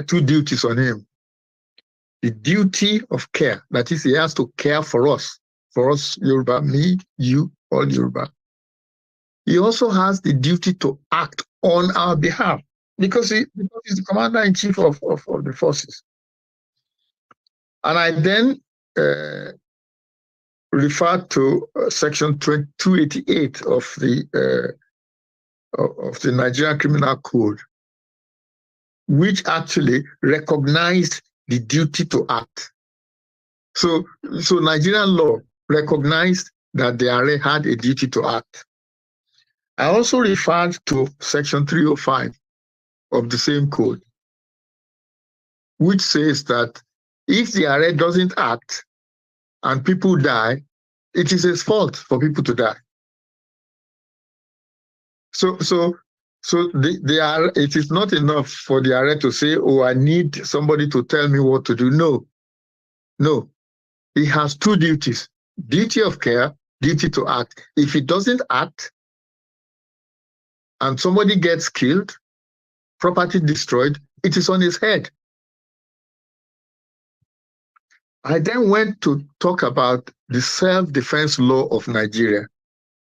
two duties on him. The duty of care, that is, he has to care for us Yoruba, me, you, all Yoruba. He also has the duty to act on our behalf because he's the commander-in-chief of the forces. And I then referred to section 288 of the Nigerian Criminal Code, which actually recognized the duty to act. So Nigerian law recognized that the Are had a duty to act. I also referred to section 305 of the same code, which says that if the Are doesn't act and people die, it is his fault for people to die. So it is not enough for the Are to say, oh, I need somebody to tell me what to do. No. He has two duties: duty of care, duty to act. If he doesn't act and somebody gets killed, property destroyed, it is on his head. I then went to talk about the self-defense law of Nigeria.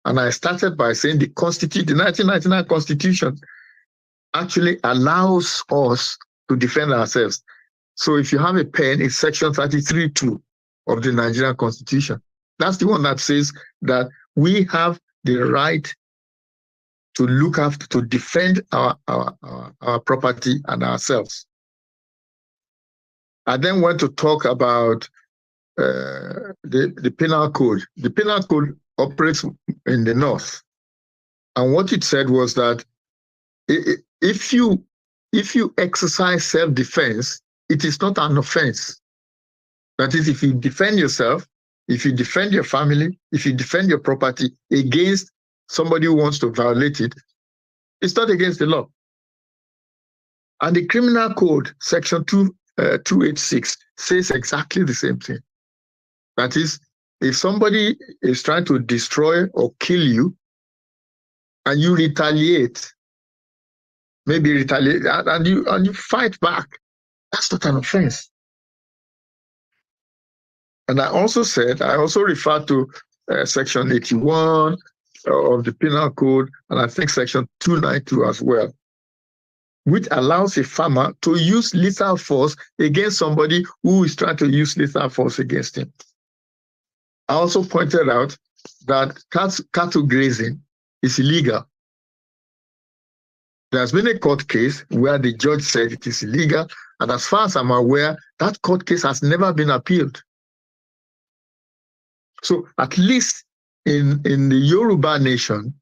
And I started by saying the 1999 Constitution actually allows us to defend ourselves. So if you have a pen, it's section 33(2) of the Nigerian Constitution. That's the one that says that we have the right to look after, to defend our property and ourselves. I then went to talk about the penal code. The penal code operates in the north, and what it said was that if you exercise self-defense, it is not an offense. That is, if you defend yourself, if you defend your family, if you defend your property against somebody who wants to violate it, it's not against the law. And the criminal code, section 286, says exactly the same thing. That is, if somebody is trying to destroy or kill you and you retaliate, and you fight back, that's not an offense. And I also referred to section 81 of the penal code, and I think section 292 as well, which allows a farmer to use lethal force against somebody who is trying to use lethal force against him. I also pointed out that cattle grazing is illegal. There's been a court case where the judge said it is illegal, and as far as I'm aware, that court case has never been appealed. So at least in the Yoruba nation,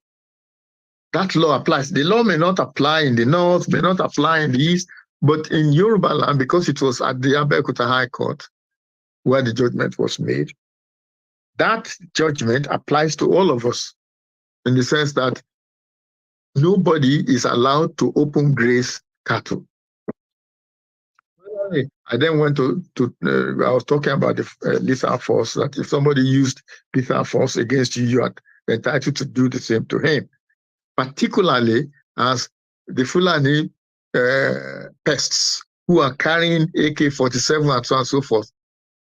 that law applies. The law may not apply in the north, may not apply in the east, but in Yoruba land, because it was at the Abeokuta High Court where the judgment was made, that judgment applies to all of us in the sense that nobody is allowed to open graze cattle. I then went I was talking about the lethal force, that if somebody used lethal force against you, you are entitled to do the same to him. Particularly as the Fulani pests who are carrying AK-47 and so on and so forth,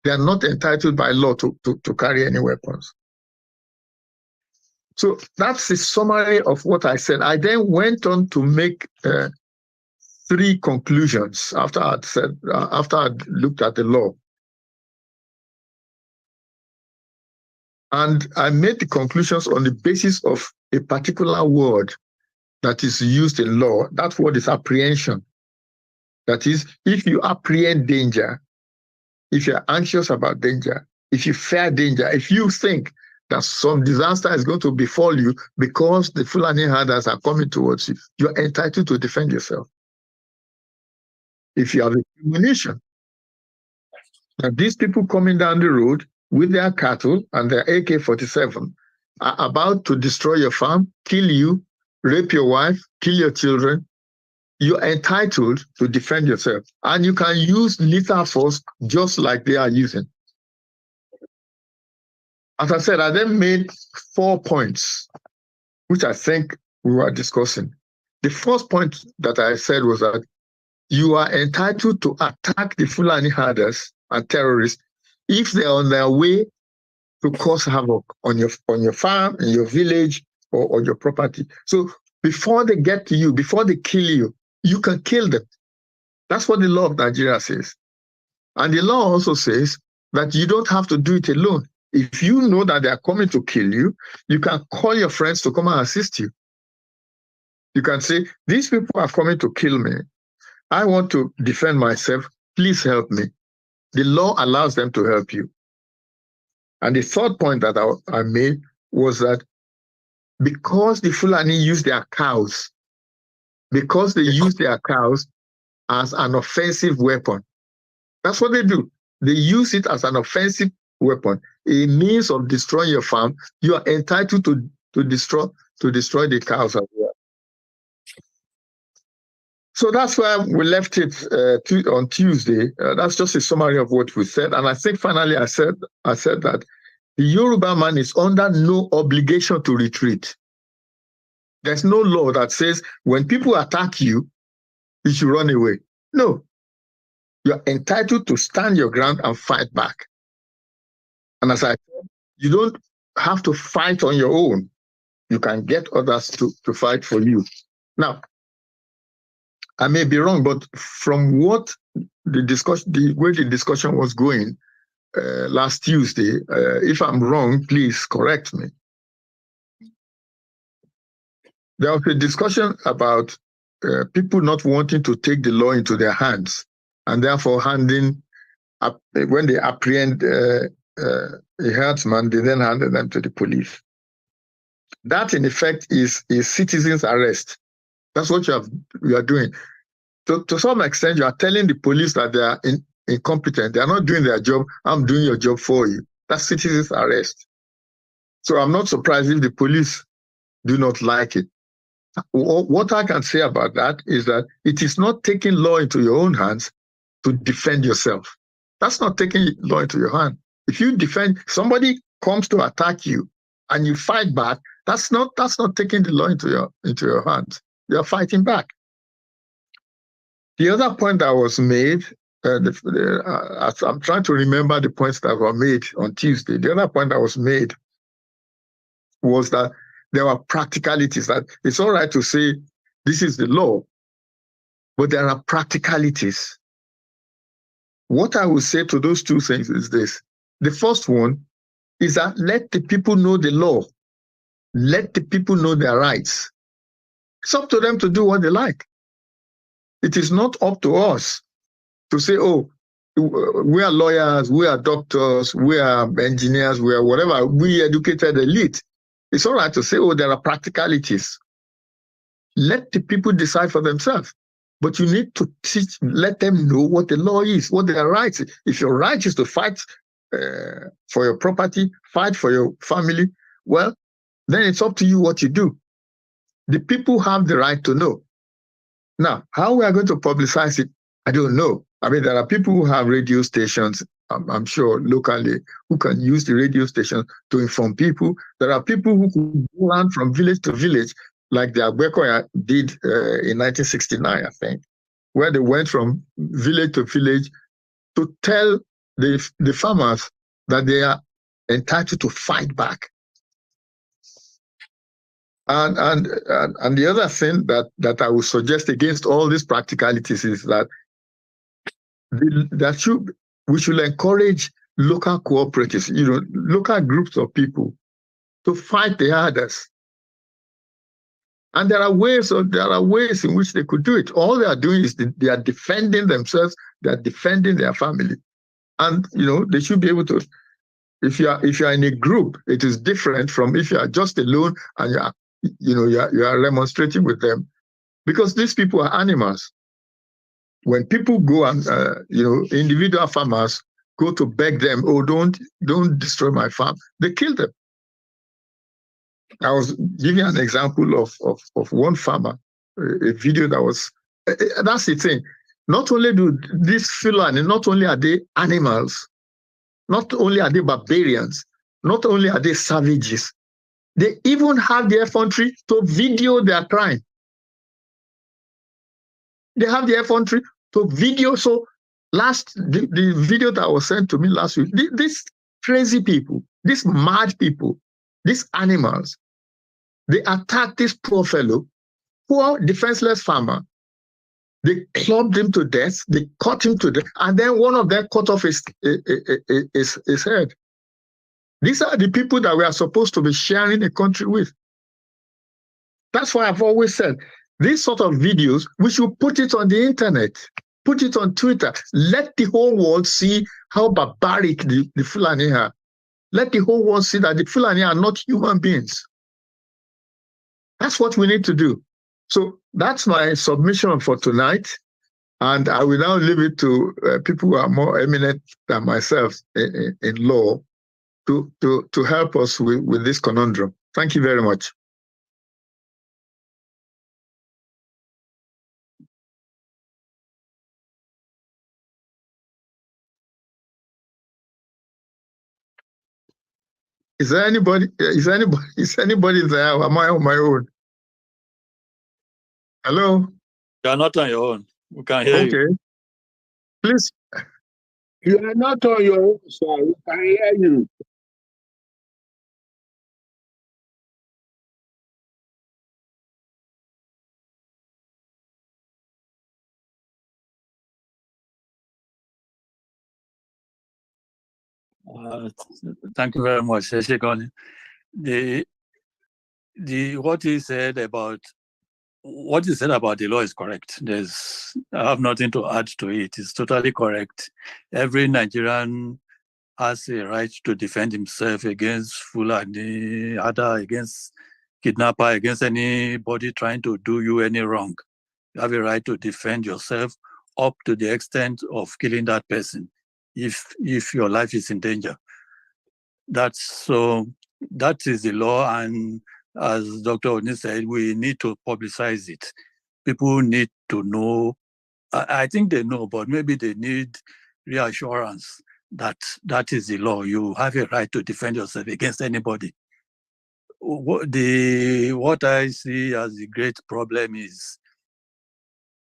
they are not entitled by law to carry any weapons. So that's the summary of what I said. I then went on to make three conclusions after I'd looked at the law. And I made the conclusions on the basis of a particular word that is used in law. That word is apprehension. That is, if you apprehend danger, if you're anxious about danger, if you fear danger, if you think that some disaster is going to befall you because the Fulani herders are coming towards you, you're entitled to defend yourself. If you have a premonition that these people coming down the road with their cattle and their AK-47 are about to destroy your farm, kill you, rape your wife, kill your children, you're entitled to defend yourself. And you can use lethal force just like they are using. As I said, I then made 4 points, which I think we were discussing. The first point that I said was that you are entitled to attack the Fulani herders and terrorists if they're on their way to cause havoc on your farm, in your village, or on your property. So before they get to you, before they kill you, you can kill them. That's what the law of Nigeria says. And the law also says that you don't have to do it alone. If you know that they are coming to kill you, you can call your friends to come and assist you. You can say, these people are coming to kill me. I want to defend myself. Please help me. The law allows them to help you. And the third point that I made was that because the Fulani use their cows, because they use their cows as an offensive weapon, that's what they do. They use it as an offensive weapon, a means of destroying your farm. You are entitled to destroy the cows as well. So that's why we left it on Tuesday. That's just a summary of what we said. And I think finally I said that the Yoruba man is under no obligation to retreat. There's no law that says when people attack you, you should run away. No. You're entitled to stand your ground and fight back. And as I said, you don't have to fight on your own. You can get others to fight for you. Now, I may be wrong, but from what the way the discussion was going last Tuesday, if I'm wrong, please correct me. There was a discussion about people not wanting to take the law into their hands, and therefore when they apprehend a herdsman, they then handed them to the police. That, in effect, is citizen's arrest. That's what you are doing. To some extent, you are telling the police that they are incompetent. They are not doing their job. I'm doing your job for you. That's citizen's arrest. So I'm not surprised if the police do not like it. What I can say about that is that it is not taking law into your own hands to defend yourself. That's not taking law into your hand. If you defend, somebody comes to attack you and you fight back, that's not taking the law into your hands. You're fighting back. The other point that was made, I'm trying to remember the points that were made on Tuesday. The other point that was made was that there were practicalities, that it's all right to say this is the law, but there are practicalities. What I will say to those two things is this. The first one is that let the people know the law. Let the people know their rights. It's up to them to do what they like. It is not up to us to say, oh, we are lawyers, we are doctors, we are engineers, we are whatever, we educated elite. It's all right to say, oh, there are practicalities. Let the people decide for themselves. But you need to let them know what the law is, what their rights. If your right is to fight for your property, fight for your family, well, then it's up to you what you do. The people have the right to know. Now, how we are going to publicize it, I don't know. I mean, there are people who have radio stations, I'm sure, locally, who can use the radio station to inform people. There are people who can go around from village to village, like the Agbekoya did in 1969, I think, where they went from village to village to tell the farmers that they are entitled to fight back. And the other thing that I would suggest against all these practicalities is that we should encourage local cooperatives, local groups of people to fight the herders. And there are ways in which they could do it. All they are doing is they are defending themselves, they are defending their family. And they should be able to. If you are in a group, it is different from if you are just alone and you are remonstrating with them, because these people are animals. When people go and individual farmers go to beg them, oh, don't destroy my farm, they kill them. I was giving an example of one farmer, a video that was. That's the thing. Not only do these Fulani, not only are they animals, not only are they barbarians, not only are they savages, they even have the effrontery to video their crime. They have the effrontery So video, so the video that was sent to me last week, these crazy people, these mad people, these animals, they attacked this poor fellow, poor defenseless farmer. They clubbed him to death, they cut him to death, and then one of them cut off his head. These are the people that we are supposed to be sharing a country with. That's why I've always said, these sort of videos, we should put it on the internet, put it on Twitter, let the whole world see how barbaric the Fulani are. Let the whole world see that the Fulani are not human beings. That's what we need to do. So that's my submission for tonight. And I will now leave it to people who are more eminent than myself in law to help us with this conundrum. Thank you very much. Is there anybody? Is anybody there? Or am I on my own? Hello? You are not on your own. We can hear you. Okay. Please. You are not on your own, sir. We can hear you. Thank you very much, Gani. What he said about the law is correct. I have nothing to add to it. It's totally correct. Every Nigerian has a right to defend himself against Fulani, against kidnapper, against anybody trying to do you any wrong. You have a right to defend yourself up to the extent of killing that person if your life is in danger. That is the law, and as Dr. Oni said, we need to publicize it. People need to know. I think they know, but maybe they need reassurance that is the law. You have a right to defend yourself against anybody. What I see as the great problem is,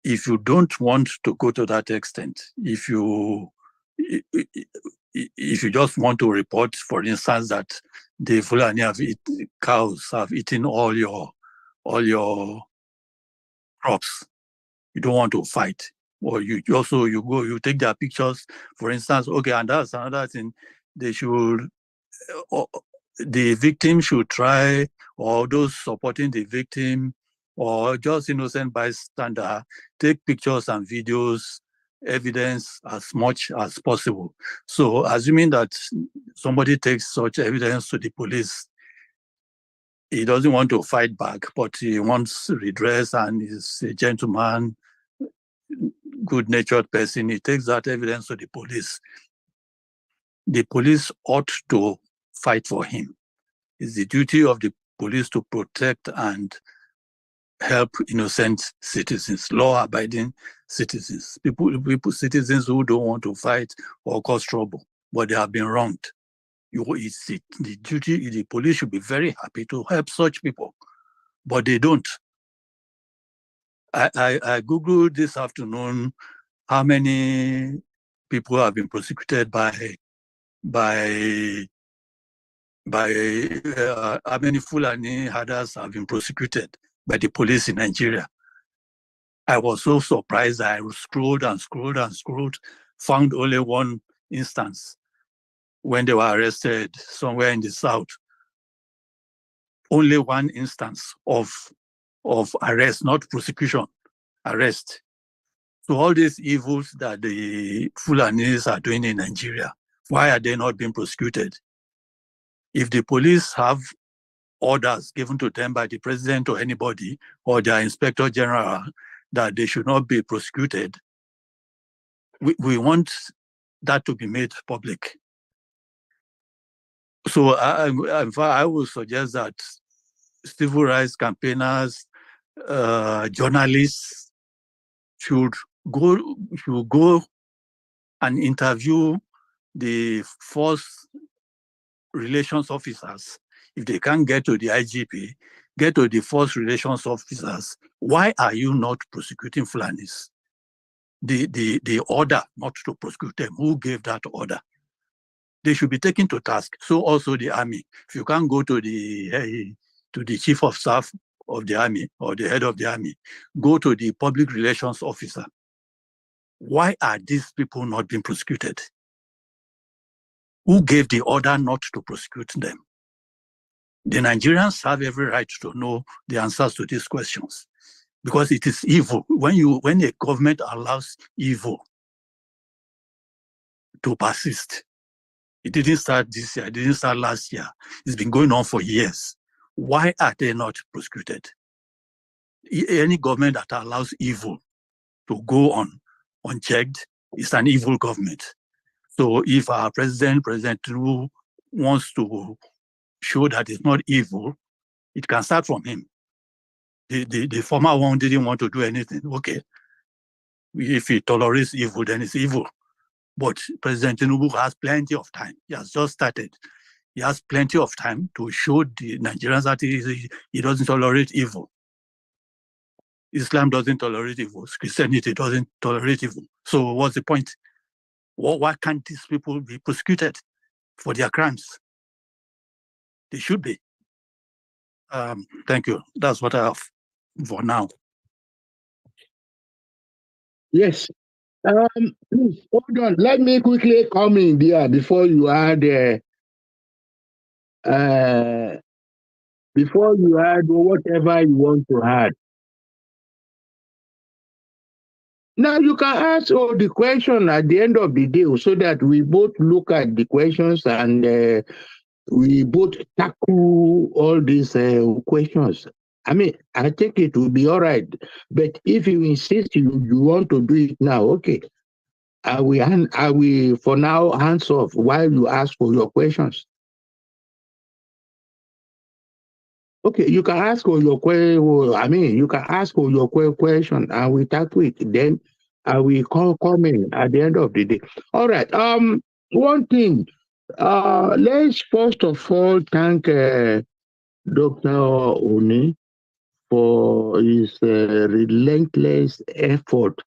if you don't want to go to that extent, if you just want to report, for instance, that the Fulani cows have eaten all your crops, you don't want to fight, or you take their pictures, for instance. Okay, and that's another thing. They should, the victim should try, or those supporting the victim, or just innocent bystander, take pictures and videos, evidence as much as possible. So assuming that somebody takes such evidence to the police, he doesn't want to fight back, but he wants redress and is a gentleman, good-natured person. He takes that evidence to the police. The police ought to fight for him. It's the duty of the police to protect and help innocent citizens, law-abiding citizens, citizens who don't want to fight or cause trouble, but they have been wronged. The duty, the police should be very happy to help such people, but they don't. I Googled this afternoon how many people have been prosecuted by how many Fulani herders have been prosecuted by the police in Nigeria. I was so surprised. I scrolled and scrolled and scrolled, found only one instance when they were arrested somewhere in the south. Only one instance of arrest, not prosecution, arrest. So all these evils that the Fulanis are doing in Nigeria, why are they not being prosecuted? If the police have orders given to them by the president or anybody, or their inspector general, that they should not be prosecuted, we want that to be made public. So I would suggest that civil rights campaigners, journalists should go and interview the force relations officers. If they can't get to the IGP, get to the force relations officers. Why are you not prosecuting Fulanis? the order not to prosecute them? Who gave that order? They should be taken to task. So also the army. If you can't go to the chief of staff of the army or the head of the army, go to the public relations officer. Why are these people not being prosecuted? Who gave the order not to prosecute them? The Nigerians have every right to know the answers to these questions, because it is evil. When a government allows evil to persist, it didn't start this year, it didn't start last year. It's been going on for years. Why are they not prosecuted? Any government that allows evil to go on unchecked is an evil government. So if our President Tinubu, wants to show that it's not evil, it can start from him. The former one didn't want to do anything. Okay, if he tolerates evil, then it's evil. But President Tinubu has plenty of time. He has just started. He has plenty of time to show the Nigerians that he doesn't tolerate evil. Islam doesn't tolerate evil. Christianity doesn't tolerate evil. So what's the point? Why can't these people be prosecuted for their crimes? They should be. Thank you. That's what I have for now. Yes. Please hold on. Let me quickly come in there before you add whatever you want to add. Now you can ask all the question at the end of the day so that we both look at the questions and we both tackle all these questions. I mean, I think it will be all right. But if you insist you want to do it now, okay. I will for now hands off while you ask for your questions. Okay, you can ask all your question. I mean, you can ask all your question and we tackle it. Then I will come in at the end of the day. All right. One thing. Let's first of all thank Dr. Oni for his relentless effort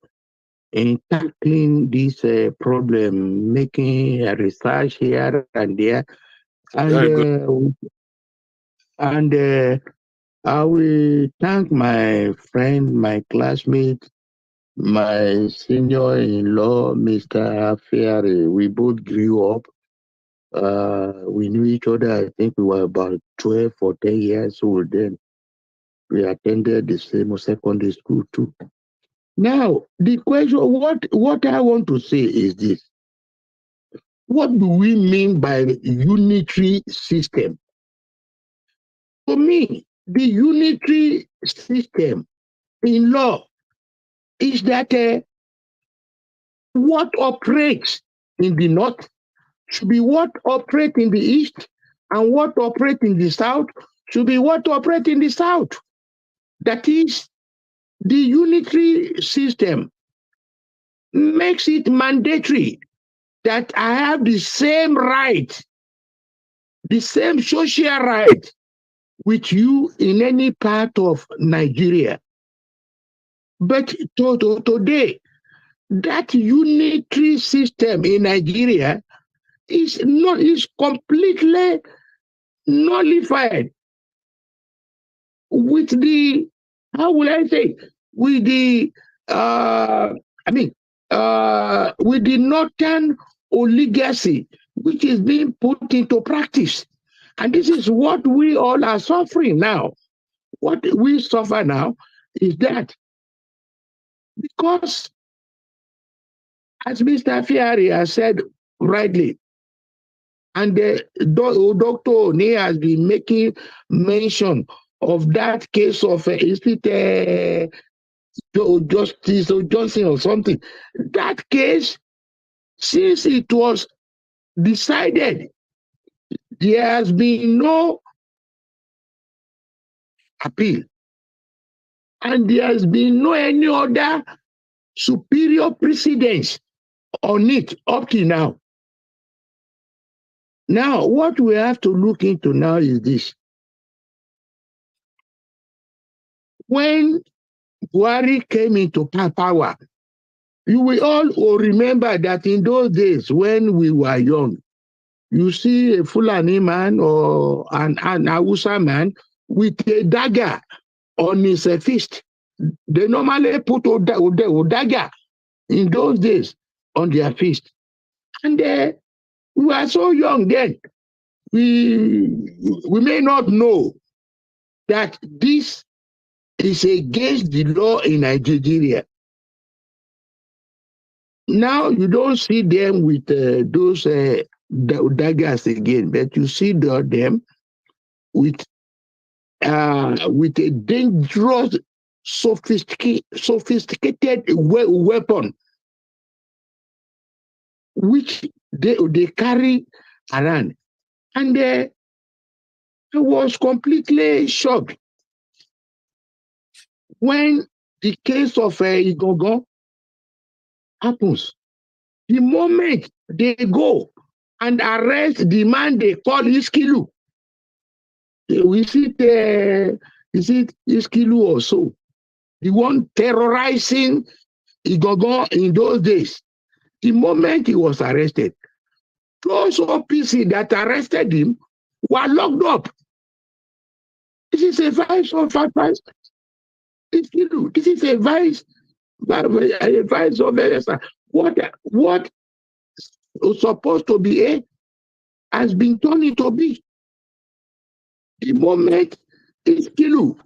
in tackling this problem, making research here and there. And I will thank my friend, my classmate, my senior-in-law, Mr. Afiari. We both grew up. We knew each other, I think we were about 12 or 10 years old then. We attended the same secondary school too. Now, the question, what I want to say is this. What do we mean by unitary system? For me, the unitary system in law is that what operates in the north should be what operates in the east, and what operates in the south should be what operates in the south. That is, the unitary system makes it mandatory that I have the same right, the same social right with you in any part of Nigeria. But today, that unitary system in Nigeria is completely nullified with the, how will I say, with the with the northern oligarchy, which is being put into practice. And this is what we all are suffering now. What we suffer now is that because, as Mr. Fiari has said rightly, and Dr. Oni has been making mention of that case of Justice Johnson or something. That case, since it was decided, there has been no appeal, and there has been no any other superior precedence on it up to now. Now, what we have to look into now is this. When Buhari came into power, You will all remember that in those days when we were young, you see a Fulani man or an Hausa man with a dagger on his fist. They normally put a dagger in those days on their fist. And we were so young then. We may not know that this is against the law in Nigeria. Now you don't see them with those daggers again, but you see them with a dangerous, sophisticated weapon, which they carry around. And I was completely shocked when the case of Igogo happens. The moment they go and arrest the man they call Iskilu, is it Iskilu or so? The one terrorizing Igogo in those days. The moment he was arrested, those OPC that arrested him were locked up. This is a vice of advice. This is a vice of what was supposed to be A has been turned into B. The moment Iskilu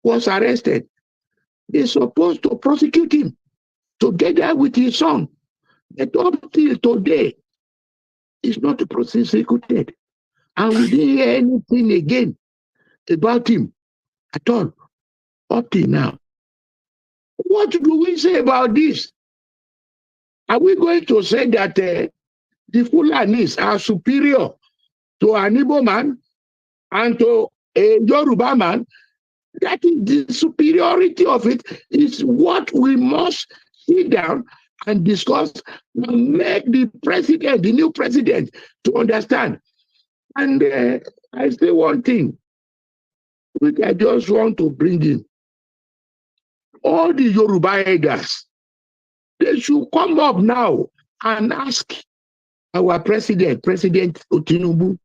was arrested, they're supposed to prosecute him together with his son. But up till today, he's not prosecuted. And we didn't hear anything again about him at all, up till now. What do we say about this? Are we going to say that the Fulanis are superior to an Igbo man and to a Yoruba man? That is the superiority of it, is what we must sit down and discuss and make the president, the new president, to understand. And I say one thing, which I just want to bring in. All the Yoruba elders, they should come up now and ask our president, President Tinubu,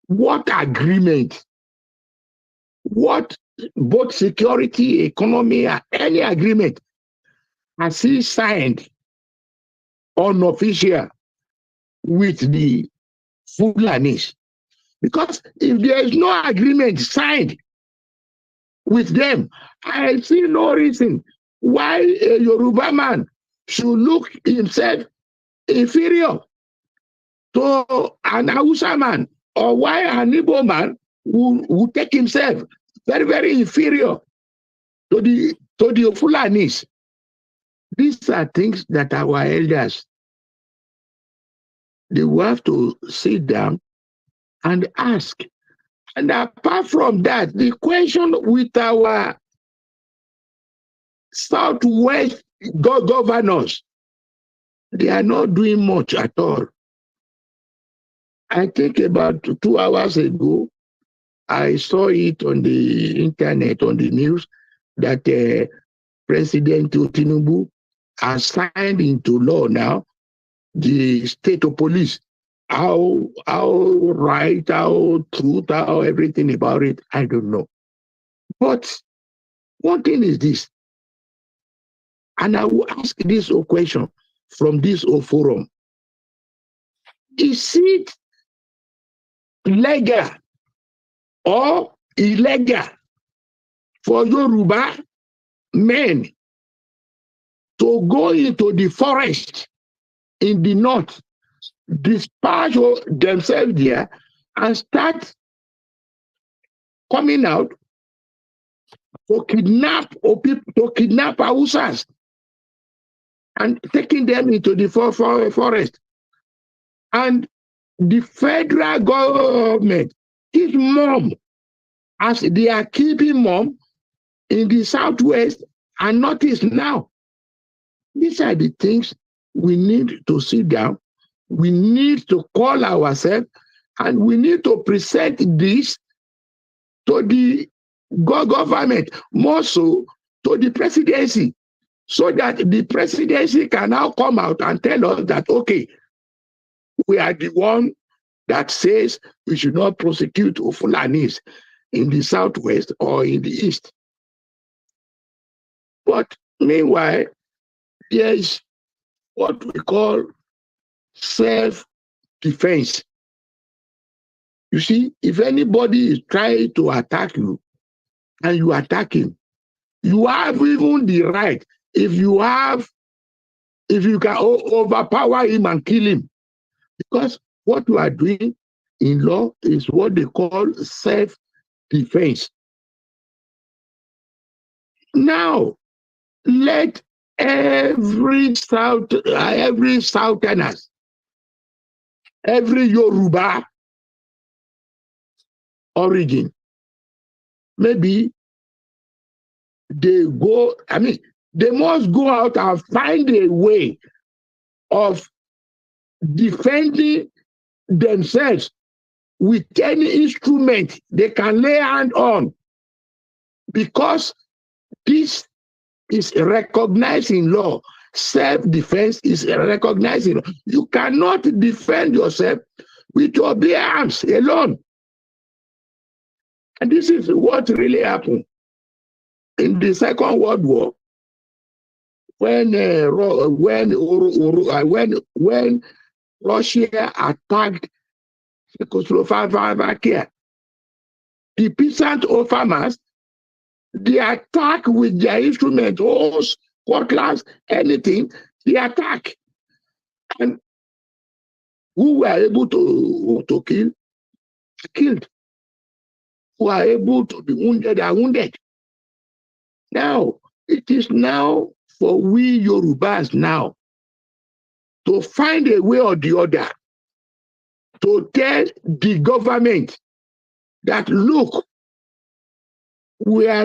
what agreement, what both security, economy, any agreement has he signed unofficial with the Fulanis? Because if there is no agreement signed with them, I see no reason why a Yoruba man should look himself inferior to an Hausa man, or why an Igbo man will take himself very, very inferior to the Fulanis. These are things that our elders, they will have to sit down and ask. And apart from that, the question with our Southwest governors, they are not doing much at all. I think about 2 hours ago, I saw it on the internet, on the news, that President Tinubu has signed into law now the state of police. How right, how truth, how everything about it, I don't know. But one thing is this, and I will ask this question from this forum. Is it legal or illegal for Yoruba men to go into the forest in the north, dispatch themselves there, and start coming out to kidnap Hausas and taking them into the forest? And the federal government is mum, as they are keeping mum in the southwest and northeast now. These are the things we need to sit down. We need to call ourselves, and we need to present this to the government, more so to the presidency, so that the presidency can now come out and tell us that, okay, we are the one that says we should not prosecute Fulanis in the southwest or in the east. But meanwhile, there is what we call self-defense. You see, if anybody is trying to attack you and you attack him, you have even the right, if you can overpower him and kill him. Because what you are doing in law is what they call self-defense. Now, let every Southerners, every Yoruba origin, maybe they must go out and find a way of defending themselves with any instrument they can lay hand on, because this is recognized in law. Self-defense is recognized in law. You cannot defend yourself with your bare arms alone. And this is what really happened in the Second World War, when Russia attacked Czechoslovakia. The peasant farmers, they attack with their instruments, hoes, cutlass, anything, they attack. And who were able to kill, killed. Who are able to be wounded are wounded. Now, it is now for we Yorubas now to find a way or the other to tell the government that, look, we are